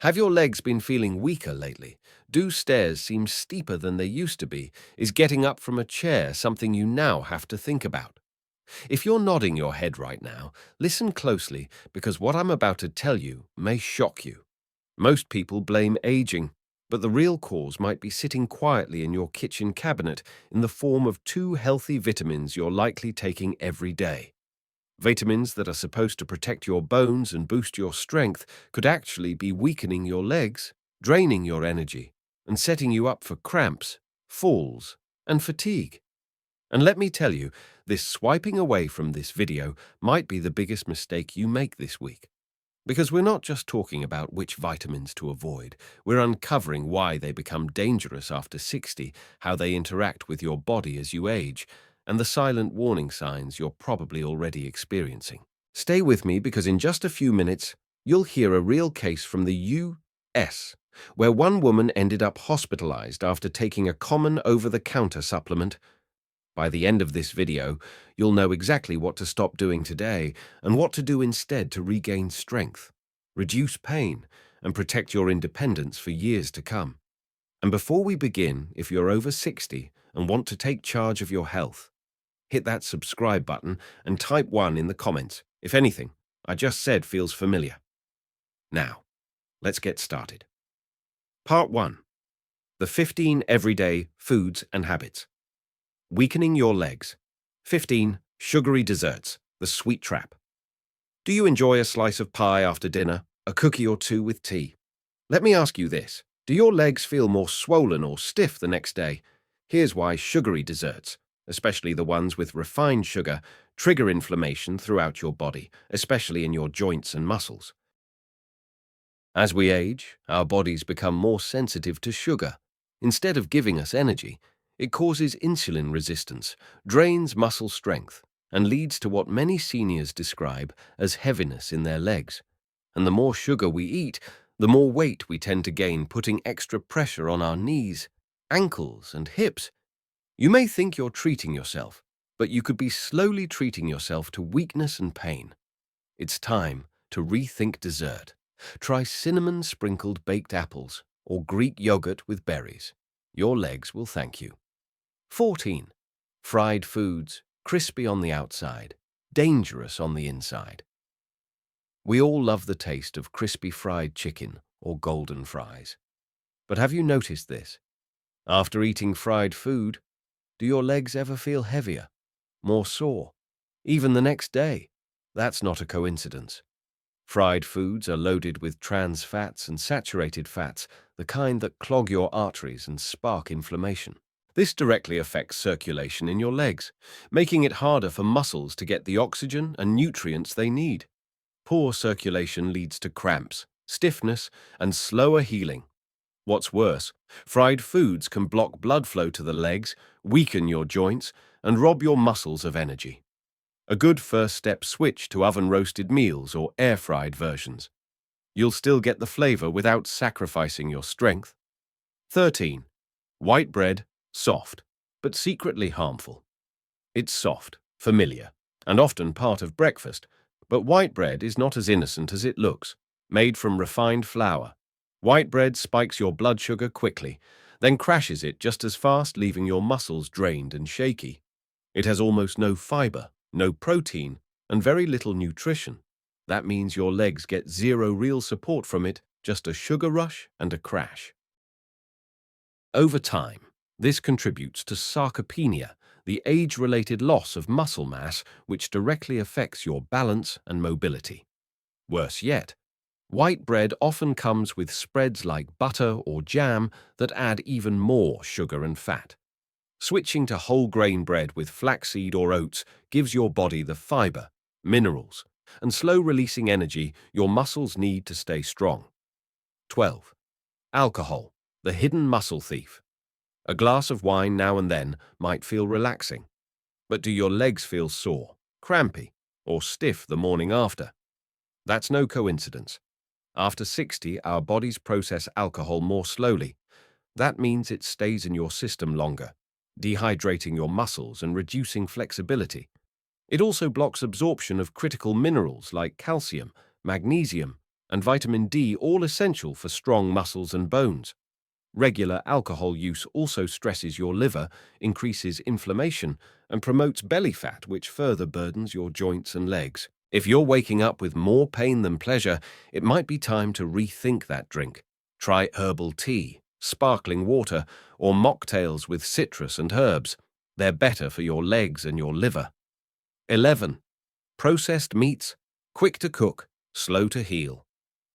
Have your legs been feeling weaker lately? Do stairs seem steeper than they used to be? Is getting up from a chair something you now have to think about? If you're nodding your head right now, listen closely because what I'm about to tell you may shock you. Most people blame aging, but the real cause might be sitting quietly in your kitchen cabinet in the form of two healthy vitamins you're likely taking every day. Vitamins that are supposed to protect your bones and boost your strength could actually be weakening your legs, draining your energy, and setting you up for cramps, falls, and fatigue. And let me tell you, this swiping away from this video might be the biggest mistake you make this week. Because we're not just talking about which vitamins to avoid, we're uncovering why they become dangerous after 60, how they interact with your body as you age, and the silent warning signs you're probably already experiencing. Stay with me because in just a few minutes, you'll hear a real case from the US, where one woman ended up hospitalized after taking a common over-the-counter supplement. By the end of this video, you'll know exactly what to stop doing today and what to do instead to regain strength, reduce pain, and protect your independence for years to come. And before we begin, if you're over 60 and want to take charge of your health, hit that subscribe button and type 1 in the comments if anything I just said feels familiar. Now, let's get started. Part 1. The 15 Everyday Foods and Habits. Weakening your legs. 15. Sugary desserts, the sweet trap. Do you enjoy a slice of pie after dinner, a cookie or two with tea? Let me ask you this. Do your legs feel more swollen or stiff the next day? Here's why sugary desserts, especially the ones with refined sugar, trigger inflammation throughout your body, especially in your joints and muscles. As we age, our bodies become more sensitive to sugar. Instead of giving us energy, it causes insulin resistance, drains muscle strength, and leads to what many seniors describe as heaviness in their legs. And the more sugar we eat, the more weight we tend to gain, putting extra pressure on our knees, ankles, and hips. You may think you're treating yourself, but you could be slowly treating yourself to weakness and pain. It's time to rethink dessert. Try cinnamon-sprinkled baked apples or Greek yogurt with berries. Your legs will thank you. 14. Fried foods, crispy on the outside, dangerous on the inside. We all love the taste of crispy fried chicken or golden fries. But have you noticed this? After eating fried food, do your legs ever feel heavier, more sore, even the next day? That's not a coincidence. Fried foods are loaded with trans fats and saturated fats, the kind that clog your arteries and spark inflammation. This directly affects circulation in your legs, making it harder for muscles to get the oxygen and nutrients they need. Poor circulation leads to cramps, stiffness, and slower healing. What's worse, fried foods can block blood flow to the legs, weaken your joints, and rob your muscles of energy. A good first step: switch to oven-roasted meals or air-fried versions. You'll still get the flavor without sacrificing your strength. 13. White bread. Soft, but secretly harmful. It's soft, familiar, and often part of breakfast, but white bread is not as innocent as it looks. Made from refined flour, white bread spikes your blood sugar quickly, then crashes it just as fast, leaving your muscles drained and shaky. It has almost no fiber, no protein, and very little nutrition. That means your legs get zero real support from it, just a sugar rush and a crash. Over time, this contributes to sarcopenia, the age-related loss of muscle mass which directly affects your balance and mobility. Worse yet, white bread often comes with spreads like butter or jam that add even more sugar and fat. Switching to whole grain bread with flaxseed or oats gives your body the fiber, minerals, and slow-releasing energy your muscles need to stay strong. 12. Alcohol, the hidden muscle thief. A glass of wine now and then might feel relaxing, but do your legs feel sore, crampy, or stiff the morning after? That's no coincidence. After 60, our bodies process alcohol more slowly. That means it stays in your system longer, dehydrating your muscles and reducing flexibility. It also blocks absorption of critical minerals like calcium, magnesium, and vitamin D, all essential for strong muscles and bones. Regular alcohol use also stresses your liver, increases inflammation, and promotes belly fat, which further burdens your joints and legs. If you're waking up with more pain than pleasure, it might be time to rethink that drink. Try herbal tea, sparkling water, or mocktails with citrus and herbs. They're better for your legs and your liver. 11. Processed meats, quick to cook, slow to heal.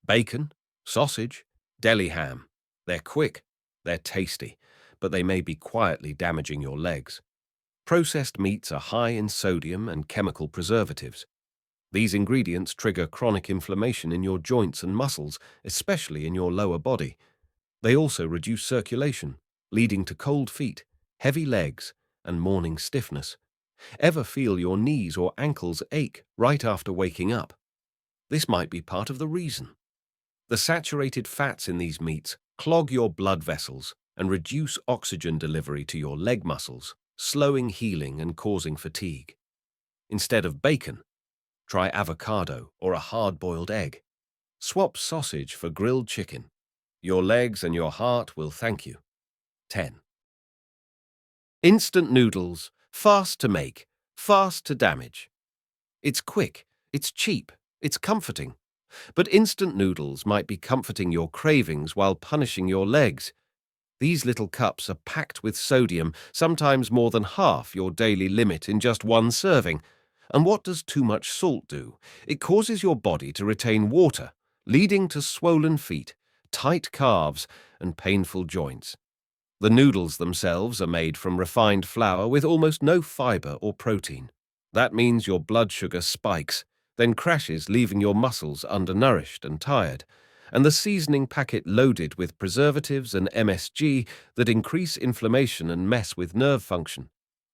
Bacon, sausage, deli ham. They're quick, they're tasty, but they may be quietly damaging your legs. Processed meats are high in sodium and chemical preservatives. These ingredients trigger chronic inflammation in your joints and muscles, especially in your lower body. They also reduce circulation, leading to cold feet, heavy legs, and morning stiffness. Ever feel your knees or ankles ache right after waking up? This might be part of the reason. The saturated fats in these meats clog your blood vessels and reduce oxygen delivery to your leg muscles, slowing healing and causing fatigue. Instead of bacon, try avocado or a hard-boiled egg. Swap sausage for grilled chicken. Your legs and your heart will thank you. 10. Instant noodles, fast to make, fast to damage. It's quick, it's cheap, it's comforting. But instant noodles might be comforting your cravings while punishing your legs. These little cups are packed with sodium, sometimes more than half your daily limit in just one serving. And what does too much salt do? It causes your body to retain water, leading to swollen feet, tight calves, and painful joints. The noodles themselves are made from refined flour with almost no fiber or protein. That means your blood sugar spikes, then crashes, leaving your muscles undernourished and tired, and the seasoning packet loaded with preservatives and MSG that increase inflammation and mess with nerve function.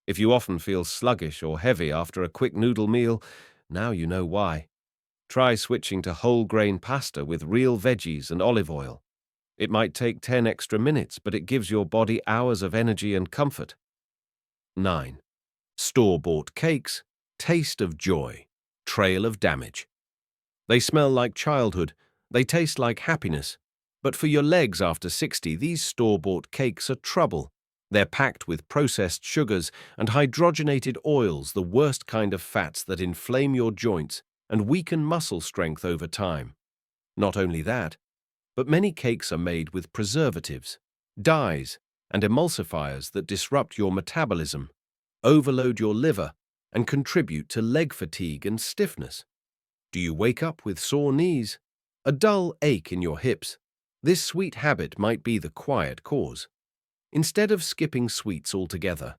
If you often feel sluggish or heavy after a quick noodle meal, now you know why. Try switching to whole grain pasta with real veggies and olive oil. It might take 10 extra minutes, but it gives your body hours of energy and comfort. 9. Store-bought cakes, taste of joy, trail of damage. They smell like childhood, they taste like happiness. But for your legs after 60, these store-bought cakes are trouble. They're packed with processed sugars and hydrogenated oils, the worst kind of fats that inflame your joints and weaken muscle strength over time. Not only that, but many cakes are made with preservatives, dyes, and emulsifiers that disrupt your metabolism, overload your liver, and contribute to leg fatigue and stiffness. Do you wake up with sore knees? A dull ache in your hips? This sweet habit might be the quiet cause. Instead of skipping sweets altogether,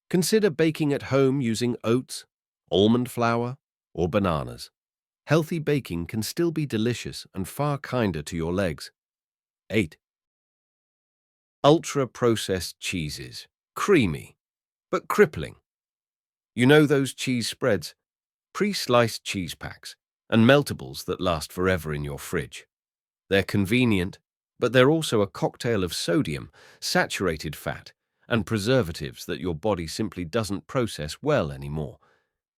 consider baking at home using oats, almond flour, or bananas. Healthy baking can still be delicious and far kinder to your legs. 8. Ultra-processed cheeses. Creamy, but crippling. You know those cheese spreads? Pre-sliced cheese packs and meltables that last forever in your fridge. They're convenient, but they're also a cocktail of sodium, saturated fat, and preservatives that your body simply doesn't process well anymore.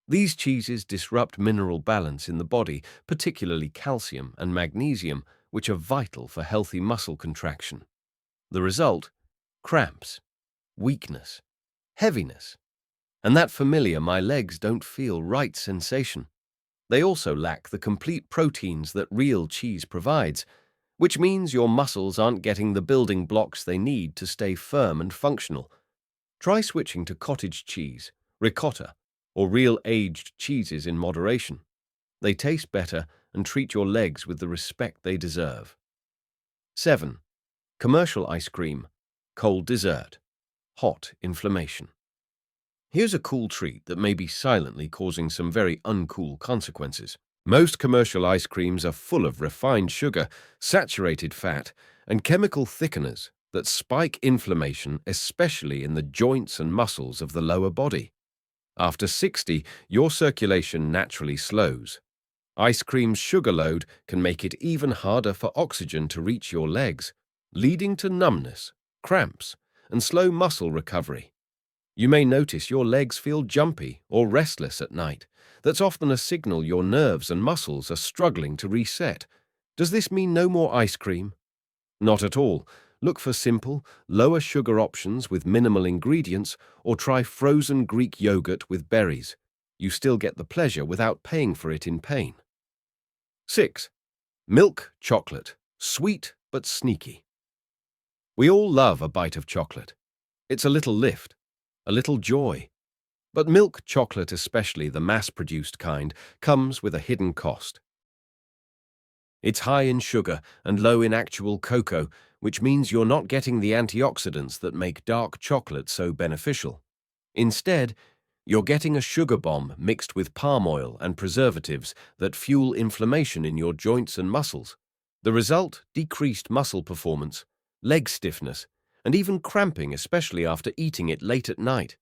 These cheeses disrupt mineral balance in the body, particularly calcium and magnesium, which are vital for healthy muscle contraction. The result? Cramps, weakness, heaviness, and that familiar "my legs don't feel right" sensation. They also lack the complete proteins that real cheese provides, which means your muscles aren't getting the building blocks they need to stay firm and functional. Try switching to cottage cheese, ricotta, or real aged cheeses in moderation. They taste better and treat your legs with the respect they deserve. 7. Commercial ice cream, cold dessert, hot inflammation. Here's a cool treat that may be silently causing some very uncool consequences. Most commercial ice creams are full of refined sugar, saturated fat, and chemical thickeners that spike inflammation, especially in the joints and muscles of the lower body. After 60, your circulation naturally slows. Ice cream's sugar load can make it even harder for oxygen to reach your legs, leading to numbness, cramps, and slow muscle recovery. You may notice your legs feel jumpy or restless at night. That's often a signal your nerves and muscles are struggling to reset. Does this mean no more ice cream? Not at all. Look for simple, lower sugar options with minimal ingredients, or try frozen Greek yogurt with berries. You still get the pleasure without paying for it in pain. 6. Milk chocolate. Sweet but sneaky. We all love a bite of chocolate. It's a little lift, a little joy. But milk chocolate, especially the mass-produced kind, comes with a hidden cost. It's high in sugar and low in actual cocoa, which means you're not getting the antioxidants that make dark chocolate so beneficial. Instead, you're getting a sugar bomb mixed with palm oil and preservatives that fuel inflammation in your joints and muscles. The result: decreased muscle performance, leg stiffness, and even cramping, especially after eating it late at night.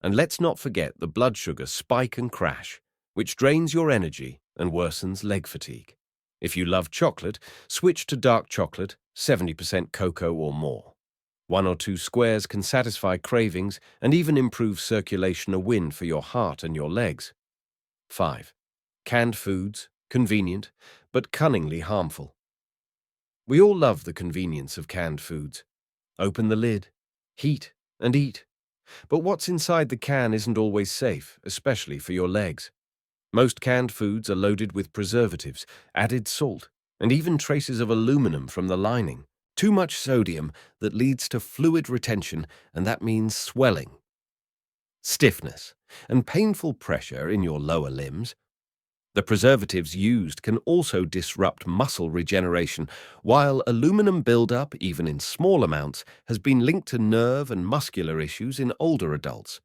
And let's not forget the blood sugar spike and crash, which drains your energy and worsens leg fatigue. If you love chocolate, switch to dark chocolate, 70% cocoa or more. 1 or 2 squares can satisfy cravings and even improve circulation, a win for your heart and your legs. 5. Canned foods, convenient, but cunningly harmful. We all love the convenience of canned foods. Open the lid, heat, and eat. But what's inside the can isn't always safe, especially for your legs. Most canned foods are loaded with preservatives, added salt, and even traces of aluminum from the lining. Too much sodium that leads to fluid retention, and that means swelling, stiffness, and painful pressure in your lower limbs. The preservatives used can also disrupt muscle regeneration, while aluminum buildup, even in small amounts, has been linked to nerve and muscular issues in older adults.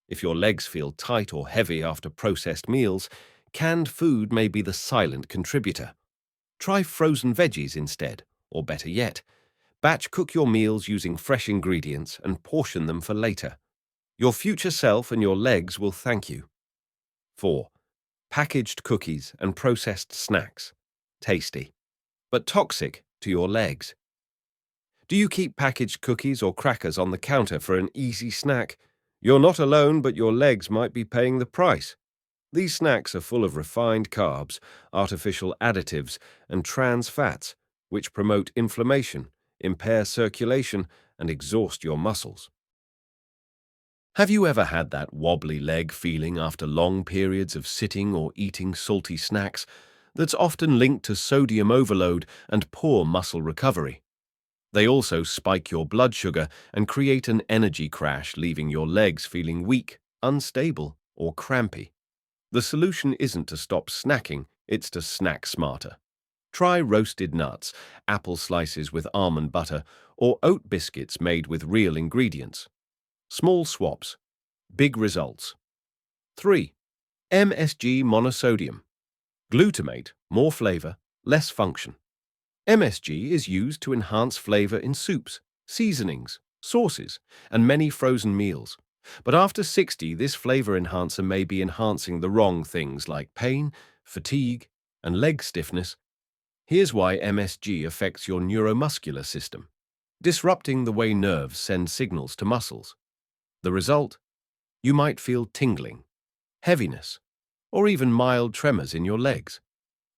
If your legs feel tight or heavy after processed meals, canned food may be the silent contributor. Try frozen veggies instead, or better yet, batch cook your meals using fresh ingredients and portion them for later. Your future self and your legs will thank you. 4. Packaged cookies and processed snacks. Tasty, but toxic to your legs. Do you keep packaged cookies or crackers on the counter for an easy snack? You're not alone, but your legs might be paying the price. These snacks are full of refined carbs, artificial additives, and trans fats, which promote inflammation, impair circulation, and exhaust your muscles. Have you ever had that wobbly leg feeling after long periods of sitting or eating salty snacks that's often linked to sodium overload and poor muscle recovery? They also spike your blood sugar and create an energy crash, leaving your legs feeling weak, unstable, or crampy. The solution isn't to stop snacking, it's to snack smarter. Try roasted nuts, apple slices with almond butter, or oat biscuits made with real ingredients. Small swaps, big results. 3. MSG monosodium. Glutamate, more flavor, less function. MSG is used to enhance flavor in soups, seasonings, sauces, and many frozen meals. But after 60, this flavor enhancer may be enhancing the wrong things like pain, fatigue, and leg stiffness. Here's why MSG affects your neuromuscular system, disrupting the way nerves send signals to muscles. The result? You might feel tingling, heaviness, or even mild tremors in your legs.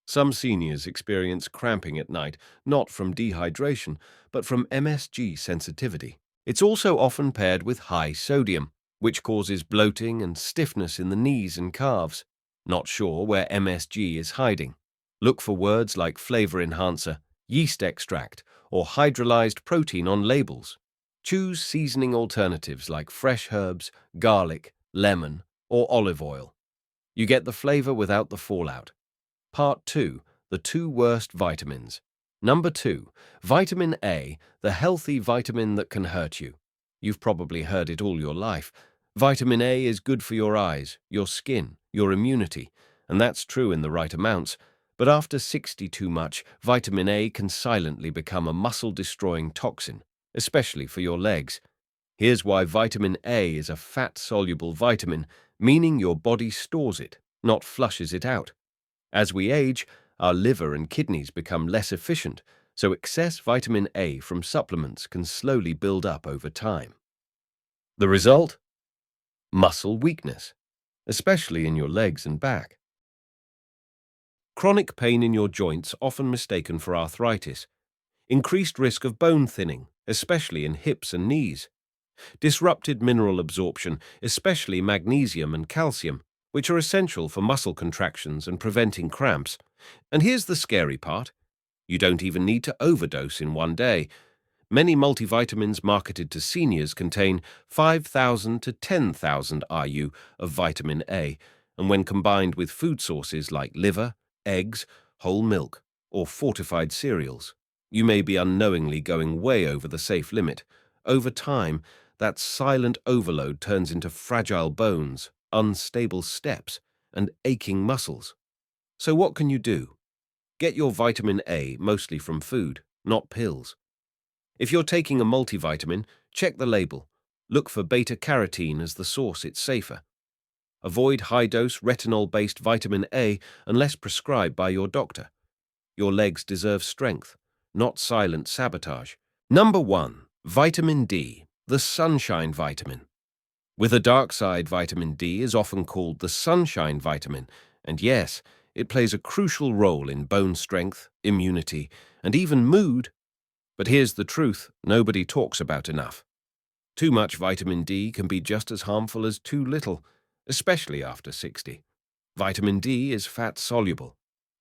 Some seniors experience cramping at night, not from dehydration, but from MSG sensitivity. It's also often paired with high sodium, which causes bloating and stiffness in the knees and calves. Not sure where MSG is hiding? Look for words like flavor enhancer, yeast extract, or hydrolyzed protein on labels. Choose seasoning alternatives like fresh herbs, garlic, lemon, or olive oil. You get the flavor without the fallout. Part 2. The 2 worst vitamins. Number 2. Vitamin A, the healthy vitamin that can hurt you. You've probably heard it all your life. Vitamin A is good for your eyes, your skin, your immunity, and that's true in the right amounts. But after 60 too much, vitamin A can silently become a muscle-destroying toxin, especially for your legs. Here's why vitamin A is a fat-soluble vitamin, meaning your body stores it, not flushes it out. As we age, our liver and kidneys become less efficient, so excess vitamin A from supplements can slowly build up over time. The result? Muscle weakness, especially in your legs and back. Chronic pain in your joints often mistaken for arthritis. Increased risk of bone thinning, especially in hips and knees. Disrupted mineral absorption, especially magnesium and calcium, which are essential for muscle contractions and preventing cramps. And here's the scary part. You don't even need to overdose in one day. Many multivitamins marketed to seniors contain 5,000 to 10,000 IU of vitamin A, and when combined with food sources like liver, eggs, whole milk, or fortified cereals, you may be unknowingly going way over the safe limit. Over time, that silent overload turns into fragile bones, unstable steps, and aching muscles. So what can you do? Get your vitamin A mostly from food, not pills. If you're taking a multivitamin, check the label. Look for beta-carotene as the source, it's safer. Avoid high-dose retinol-based vitamin A unless prescribed by your doctor. Your legs deserve strength, not silent sabotage. Number 1. Vitamin D, the sunshine vitamin. With a dark side, vitamin D is often called the sunshine vitamin, and yes, it plays a crucial role in bone strength, immunity, and even mood. But here's the truth nobody talks about enough. Too much vitamin D can be just as harmful as too little, especially after 60. Vitamin D is fat-soluble,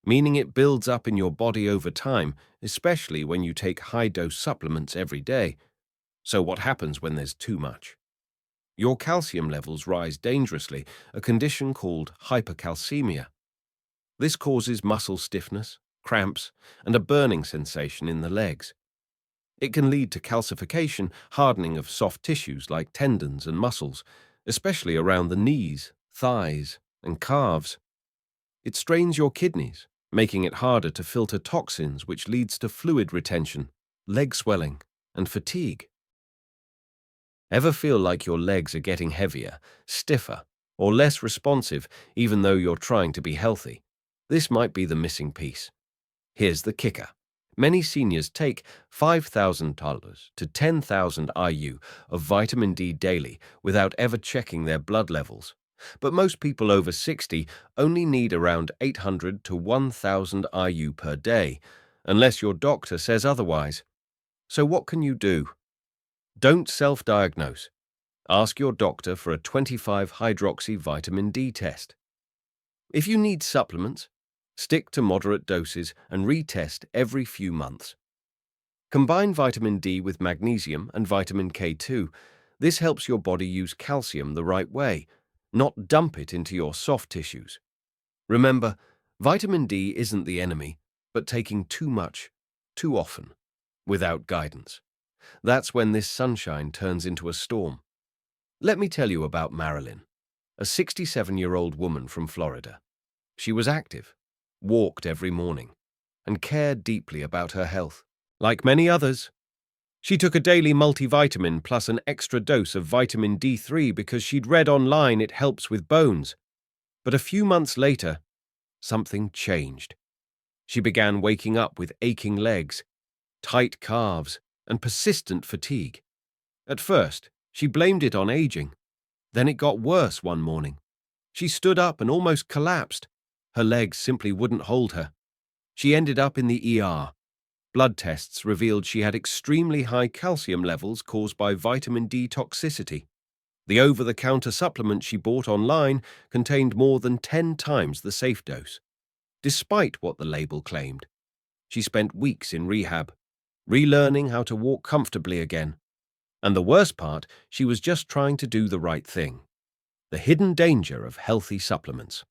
meaning it builds up in your body over time, especially when you take high-dose supplements every day. So what happens when there's too much? Your calcium levels rise dangerously, a condition called hypercalcemia. This causes muscle stiffness, cramps, and a burning sensation in the legs. It can lead to calcification, hardening of soft tissues like tendons and muscles, especially around the knees, thighs, and calves. It strains your kidneys, making it harder to filter toxins, which leads to fluid retention, leg swelling, and fatigue. Ever feel like your legs are getting heavier, stiffer, or less responsive even though you're trying to be healthy? This might be the missing piece. Here's the kicker. Many seniors take $5,000 to 10,000 IU of vitamin D daily without ever checking their blood levels. But most people over 60 only need around 800 to 1,000 IU per day, unless your doctor says otherwise. So what can you do? Don't self-diagnose. Ask your doctor for a 25-hydroxy vitamin D test. If you need supplements, stick to moderate doses and retest every few months. Combine vitamin D with magnesium and vitamin K2. This helps your body use calcium the right way, not dump it into your soft tissues. Remember, vitamin D isn't the enemy, but taking too much, too often, without guidance. That's when this sunshine turns into a storm. Let me tell you about Marilyn, a 67-year-old woman from Florida. She was active, walked every morning, and cared deeply about her health. Like many others, she took a daily multivitamin plus an extra dose of vitamin D3 because she'd read online it helps with bones. But a few months later, something changed. She began waking up with aching legs, tight calves, and persistent fatigue. At first, she blamed it on aging. Then it got worse one morning. She stood up and almost collapsed. Her legs simply wouldn't hold her. She ended up in the ER. Blood tests revealed she had extremely high calcium levels caused by vitamin D toxicity. The over-the-counter supplement she bought online contained more than 10 times the safe dose. Despite what the label claimed, she spent weeks in rehab, relearning how to walk comfortably again. And the worst part, she was just trying to do the right thing. The hidden danger of healthy supplements.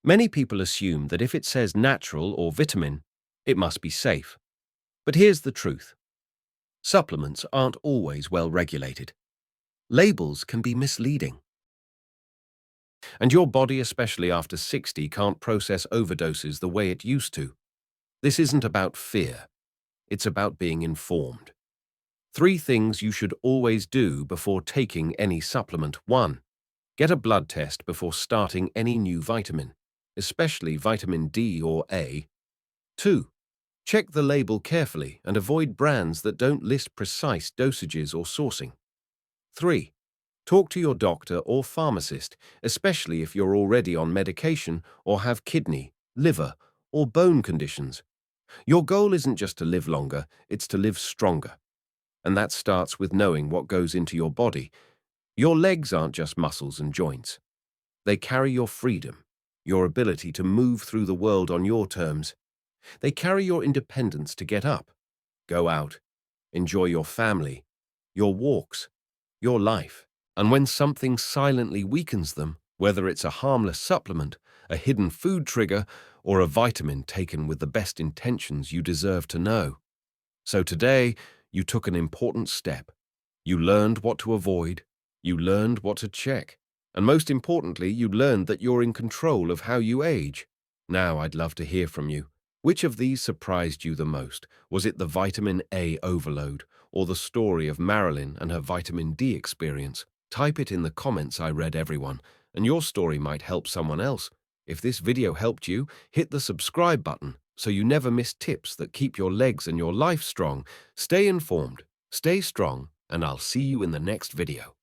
Many people assume that if it says natural or vitamin, it must be safe. But here's the truth. Supplements aren't always well regulated. Labels can be misleading. And your body, especially after 60, can't process overdoses the way it used to. This isn't about fear. It's about being informed. 3 things you should always do before taking any supplement. 1. Get a blood test before starting any new vitamin, especially vitamin D or A. 2. Check the label carefully and avoid brands that don't list precise dosages or sourcing. 3. Talk to your doctor or pharmacist, especially if you're already on medication or have kidney liver, or bone conditions. Your goal isn't just to live longer, it's to live stronger. And that starts with knowing what goes into your body. Your legs aren't just muscles and joints. They carry your freedom, your ability to move through the world on your terms. They carry your independence to get up, go out, enjoy your family, your walks, your life. And when something silently weakens them, whether it's a harmless supplement, a hidden food trigger, or a vitamin taken with the best intentions, you deserve to know. So today, you took an important step. You learned what to avoid, you learned what to check, and most importantly, you learned that you're in control of how you age. Now I'd love to hear from you. Which of these surprised you the most? Was it the vitamin A overload, or the story of Marilyn and her vitamin D experience? Type it in the comments. I read everyone, and your story might help someone else. If this video helped you, hit the subscribe button so you never miss tips that keep your legs and your life strong. Stay informed, stay strong, and I'll see you in the next video.